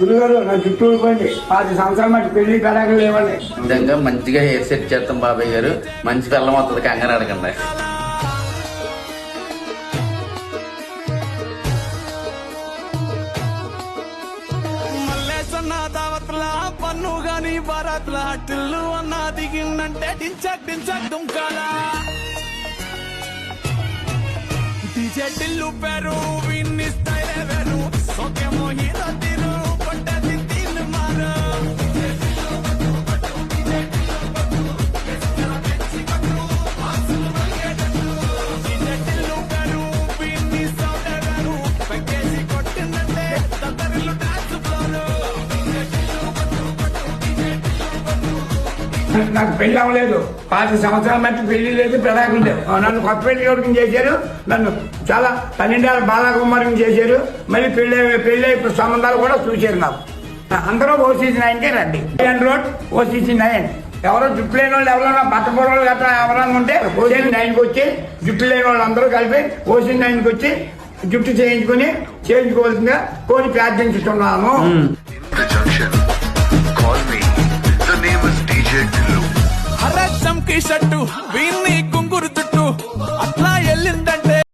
గురుగారు నా చుట్టూ ఊడిపోయింది 10 సంవత్సరాలు మట్టి పెళ్లి పెడాకులు లేవండి. విధంగా మంచిగా హెయిర్ సెట్ చేస్తాం బాబాయ్ గారు. మంచి పిల్లం వస్తుంది, కంగారు అడగండి. పన్ను గాని భారత్ల టిల్లు అన్న దిగిందంటే డించక్ డించక్ దుంకాలా డీజే టిల్లు పేరు విన్ని స్టైల్ వేరు సోకేమో హీరో తీరు పట్టది తిల్లు మారు నాకు పెళ్లి అవ్వలేదు. 10 సంవత్సరాల మట్టి పెళ్లి లేదు, పెడాకులు లేవు. నన్ను కొత్త పెళ్లి కొడుకుని చేశారు. నన్ను చాలా 12 ఏళ్ళ బాలకుమారిని చేశారు. మళ్ళీ పెళ్లి సంబంధాలు కూడా చూశారు. నాకు అందరూ ఓసీసీ 9కే రండి. Road OCC 9. ఎవరో జుట్టు లేని వాళ్ళు ఎవరైనా బట్టపూర వాళ్ళు గట్రా ఎవరైనా ఉంటే ఓసీసీ 9కి వచ్చి జుట్టు లేని వాళ్ళు అందరూ కలిపి ఓసీసీ 9కి వచ్చి జుట్టు చేయించుకోవాల్సిందిగా కోరి ప్రార్థించుతున్నాను. హర చంకి షట్టు